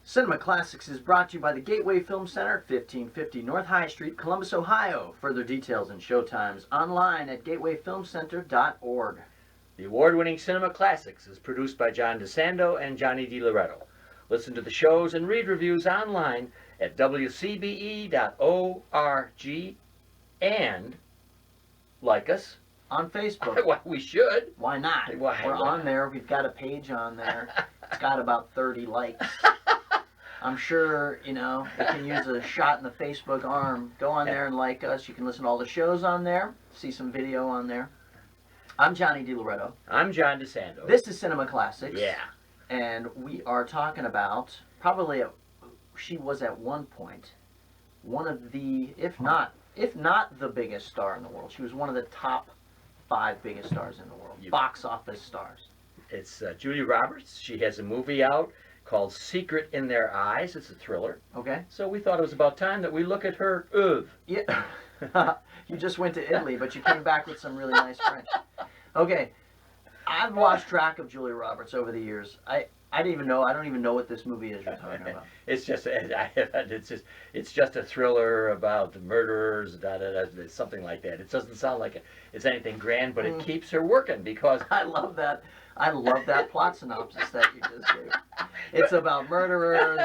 Cinema Classics is brought to you by the Gateway Film Center, 1550 North High Street, Columbus, Ohio. Further details and showtimes online at gatewayfilmcenter.org. The award-winning Cinema Classics is produced by John DeSando and Johnny DiLoretto. Listen to the shows and read reviews online at WCBE.org and like us on Facebook. Well, we should. Why not? Why We're not? on there. We've got a page on there. It's got about 30 likes. I'm sure, you can use a shot in the Facebook arm. Go on there and like us. You can listen to all the shows on there, see some video on there. I'm Johnny DiLoretto. I'm John DeSando. This is Cinema Classics. Yeah. And we are talking about, she was at one point one of the, if not the biggest star in the world. She was one of the top 5 biggest stars in the world. Box office stars. It's Julia Roberts. She has a movie out called Secret in Their Eyes. It's a thriller. Okay. So we thought it was about time that we look at her oeuvre. Yeah. You just went to Italy, but you came back with some really nice French. Okay. I've lost track of Julia Roberts over the years. I don't even know what this movie is you're talking about. It's just a thriller about the murderers, something like that. It doesn't sound like it's anything grand, but it keeps her working because I love that plot synopsis that you just gave. It's about murderers.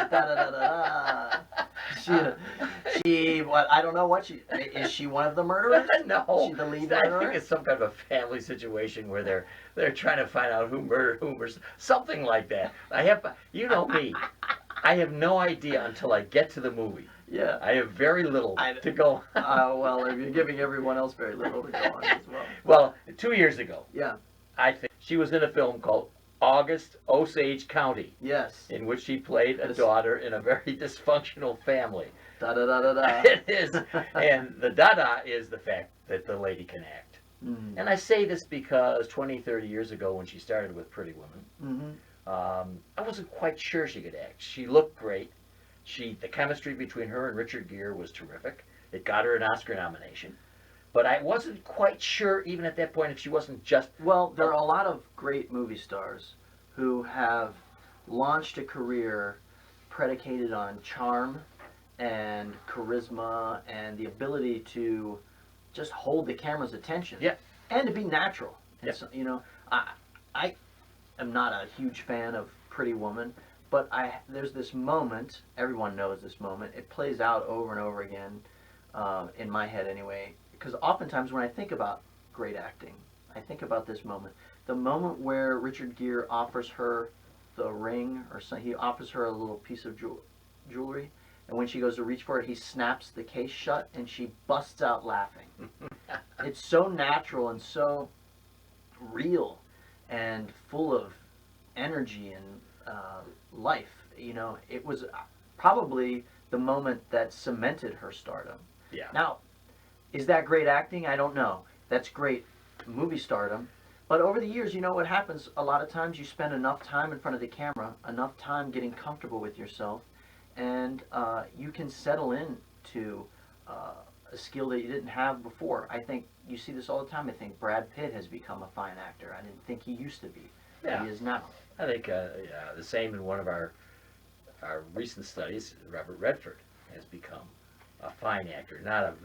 What? I don't know what is. She one of the murderers? No, she's the lead murderer. murderer. I think it's some kind of a family situation where they're trying to find out who murdered whom or something like that. You know me. I have no idea until I get to the movie. Yeah. I have very little to go on. Well, you're giving everyone else very little to go on as well. Well, 2 years ago, yeah, I think she was in a film called August Osage County. Yes. In which she played a daughter in a very dysfunctional family. Da-da-da-da-da. It is. And the da-da is the fact that the lady can act. Mm-hmm. And I say this because 20, 30 years ago when she started with Pretty Woman, I wasn't quite sure she could act. She looked great. The chemistry between her and Richard Gere was terrific. It got her an Oscar nomination. But I wasn't quite sure, even at that point, if she wasn't just... Well, there are a lot of great movie stars who have launched a career predicated on charm and charisma and the ability to just hold the camera's attention. Yeah. And to be natural. And yeah. So, I am not a huge fan of Pretty Woman, but there's this moment, everyone knows this moment, it plays out over and over again, in my head anyway, because oftentimes when I think about great acting, I think about this moment. The moment where Richard Gere offers her the ring, or he offers her a little piece of jewelry, and when she goes to reach for it, he snaps the case shut, and she busts out laughing. It's so natural and so real and full of energy and life. It was probably the moment that cemented her stardom. Yeah. Now, is that great acting? I don't know. That's great movie stardom. But over the years, what happens? A lot of times you spend enough time in front of the camera, enough time getting comfortable with yourself, and you can settle into a skill that you didn't have before. I think you see this all the time. I think Brad Pitt has become a fine actor. I didn't think he used to be. Yeah. He is now. I think the same in one of our recent studies. Robert Redford has become a fine actor, not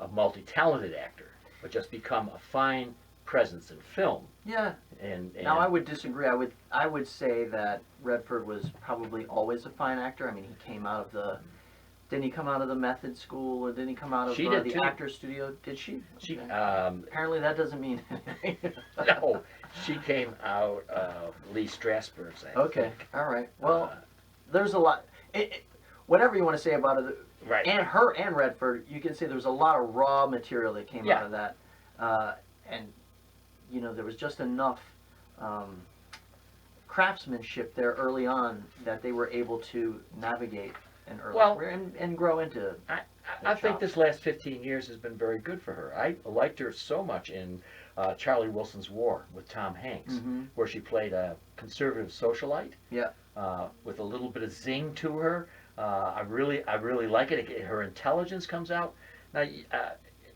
a multi-talented actor, but just become a fine presence in film. Yeah. And now I would disagree. I would say that Redford was probably always a fine actor. I mean, he came out of didn't he come out of the method school, or didn't he come out of the actor studio? Did she? She apparently that doesn't mean anything. No, she came out of Lee Strasberg's. Okay, all right. Well, there's a lot. Whatever you want to say about it, right? And her and Redford, you can say there's a lot of raw material that came out of that, and there was just enough craftsmanship there early on that they were able to navigate an early career and grow into. I think this last 15 years has been very good for her. I liked her so much in Charlie Wilson's War with Tom Hanks, where she played a conservative socialite. Yeah. With a little bit of zing to her. I really like it. Her intelligence comes out. Now,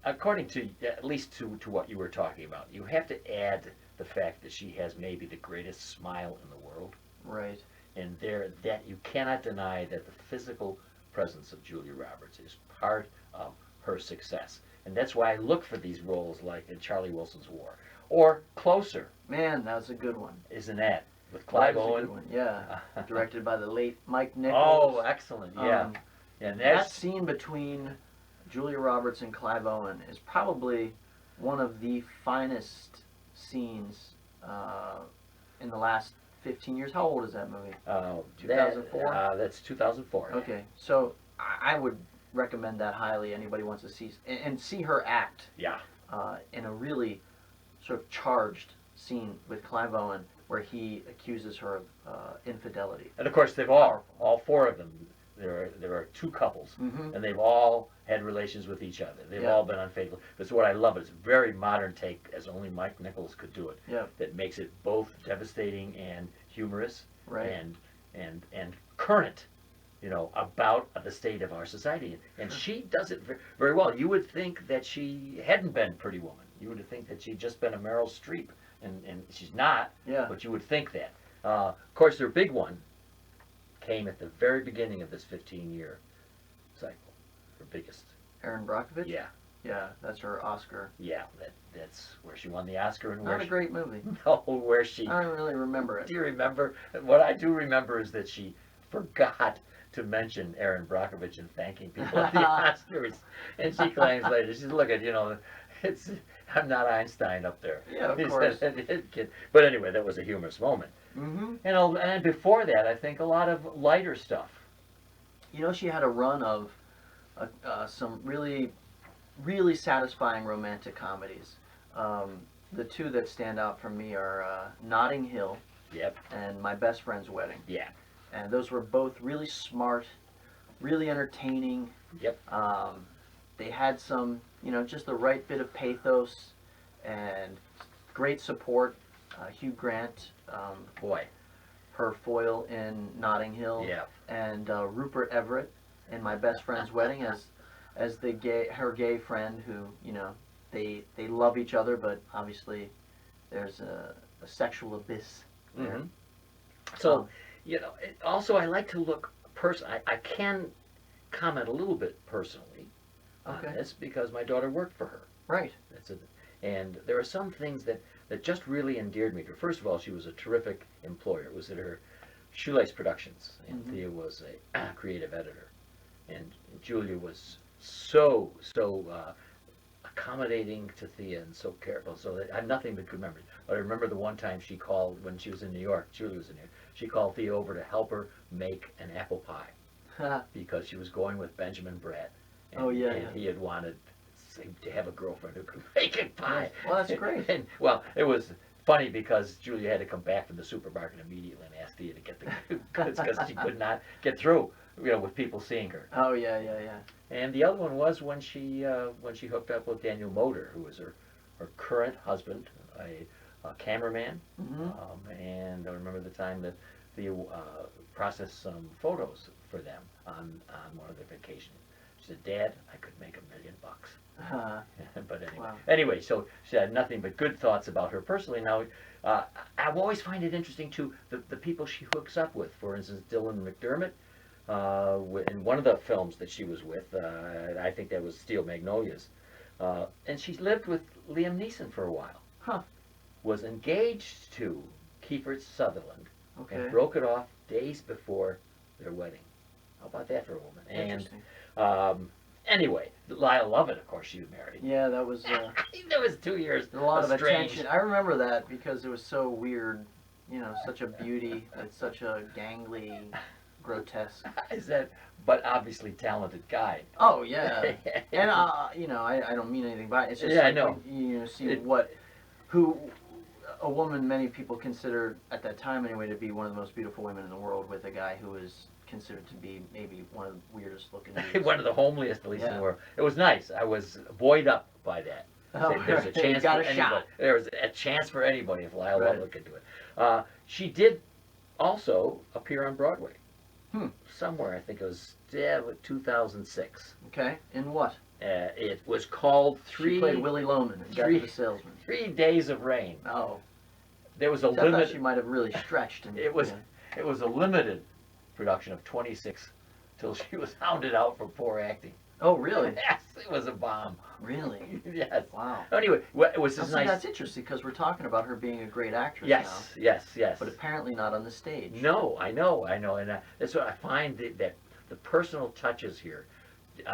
according to, at least to what you were talking about, you have to add the fact that she has maybe the greatest smile in the world. Right. And that you cannot deny that the physical presence of Julia Roberts is part of her success. And that's why I look for these roles like in Charlie Wilson's War. Or Closer. Man, that was a good one. Isn't that? With Clive That was a Owen. good one, yeah. Directed by the late Mike Nichols. Oh, excellent, yeah. And that scene between Julia Roberts and Clive Owen is probably one of the finest scenes in the last 15 years. How old is that movie? 2004? That's 2004. Okay, so I would recommend that highly. Anybody wants to see and see her act. Yeah. In a really sort of charged scene with Clive Owen where he accuses her of infidelity. And of course, they've all four of them. There are two couples, Mm-hmm. and they've all had relations with each other. They've all been unfaithful. But what I love is a very modern take, as only Mike Nichols could do it. Yeah. That makes it both devastating and humorous, Right. and current, about the state of our society. And she does it very well. You would think that she hadn't been Pretty Woman. You would think that she'd just been a Meryl Streep, and she's not. Yeah. But you would think that. Of course, their big one came at the very beginning of this 15-year cycle. Her biggest. Erin Brockovich? Yeah. Yeah, that's her Oscar. Yeah, that's where she won the Oscar, and Not a great movie. where she. I don't really remember it. Do you remember? What I do remember is that she forgot to mention Erin Brockovich in thanking people at the Oscars, and she claims later, she said, "Look it's I'm not Einstein up there." Yeah, of course. But anyway, that was a humorous moment. Mm-hmm. And before that, I think a lot of lighter stuff. She had a run of some really, really satisfying romantic comedies. The two that stand out for me are Notting Hill. Yep. And My Best Friend's Wedding. Yeah. And those were both really smart, really entertaining. Yep. They had some, just the right bit of pathos and great support. Hugh Grant, Boy. her foil in Notting Hill. Yeah. And Rupert Everett in My Best Friend's Wedding as her gay friend who, they love each other, but obviously there's a sexual abyss there. Mm-hmm. So, also I like to look I can comment a little bit personally on this because my daughter worked for her. Right. And there are some things that just really endeared me to her. First of all, she was a terrific employer. It was at her Shoelace Productions, and Mm-hmm. Thea was a creative editor. And Julia was so accommodating to Thea and so careful. So that I have nothing but good memories. But I remember the one time she called when she was in New York. Julia was in New York. She called Thea over to help her make an apple pie because she was going with Benjamin Bratt. And, and he had wanted to have a girlfriend who could make a pie. Well, that's great. And it was funny because Julia had to come back from the supermarket immediately and ask Thea to get the goods because she could not get through, with people seeing her. Oh yeah. And the other one was when she hooked up with Daniel Moder, who was her current husband, a cameraman. Mm-hmm. And I remember the time that Thea processed some photos for them on one of their vacations. She said, "Dad, I could make $1 million." But anyway, so she had nothing but good thoughts about her personally. Now, I always find it interesting too the people she hooks up with. For instance, Dylan McDermott, in one of the films that she was with, I think that was Steel Magnolias, and she lived with Liam Neeson for a while. Huh. Was engaged to Kiefer Sutherland, Okay. and broke it off days before their wedding. How about that for a woman? Interesting. And anyway, Lyle Lovett, of course, she married. Yeah, that was. That was 2 years. A lot of strange. attention. I remember that because it was so weird. Such a beauty. It's such a gangly, grotesque. But obviously talented guy. Oh yeah. And I don't mean anything by it. It's just I know. When, see who a woman many people considered at that time anyway to be one of the most beautiful women in the world with a guy who is considered to be maybe one of the weirdest looking dudes. One of the homeliest, at least in the world. It was nice. I was buoyed up by that. There's a chance for anybody. There's a chance for anybody if Lyle Lovett could do it. She did also appear on Broadway. Somewhere, I think it was 2006. Okay. In what? It was called She played Willie Loman in Death of a Salesman. 3 Days of Rain. Oh. there was a I thought limit. she might have really stretched. And, It was yeah. it was a limited production of 26 till she was hounded out for poor acting. Oh, really? Yes, it was a bomb. Really? Yes. Wow. Anyway, it was Now, just see, nice. that's interesting because we're talking about her being a great actress now, Yes. but apparently not on the stage. No, I know, and that's what I find that the personal touches here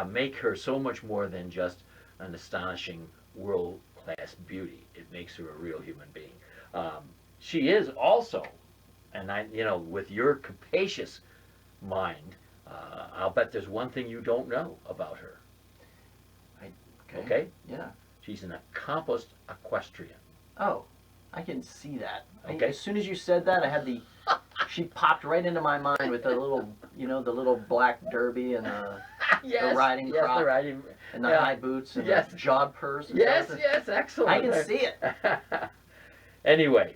make her so much more than just an astonishing world-class beauty. It makes her a real human being. She is also, and with your capacious mind, I'll bet there's one thing you don't know about her. Okay? Yeah. She's an accomplished equestrian. Oh, I can see that. Okay. As soon as you said that, I had she popped right into my mind with the little, the little black derby and the riding crop. The riding. and the high boots and Yes. the jawed purse. And Yes, stuff. excellent. I can see it. Anyway,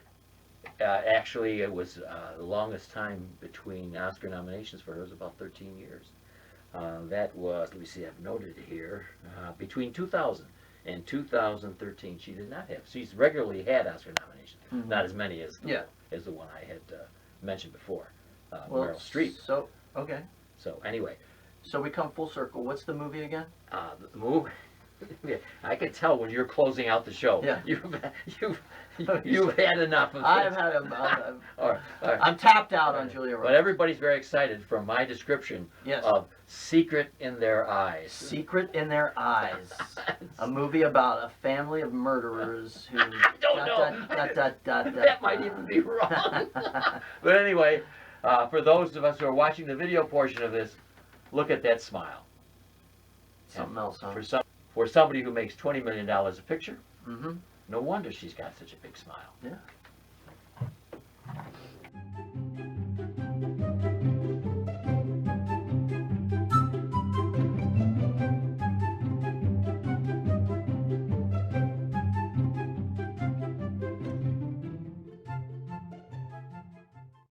actually, it was the longest time between Oscar nominations for her was about 13 years. That was, let me see, I've noted it here, between 2000 and 2013, she did not have. She's regularly had Oscar nominations, Mhm. not as many as Yeah. as the one I had mentioned before, Well, Meryl Streep. So okay. So anyway, So we come full circle. What's the movie again? the movie. I can tell when you're closing out the show. Yeah. You've had enough of I've this. had All right. I'm tapped out on Julia Roberts. But everybody's very excited from my description Yes. of Secret in Their Eyes. Secret in Their Eyes. A movie about a family of murderers who. I don't know. That might even be wrong. But anyway, for those of us who are watching the video portion of this, look at that smile. Something else, huh? For somebody who makes $20 million a picture, Mm-hmm. no wonder she's got such a big smile. Yeah.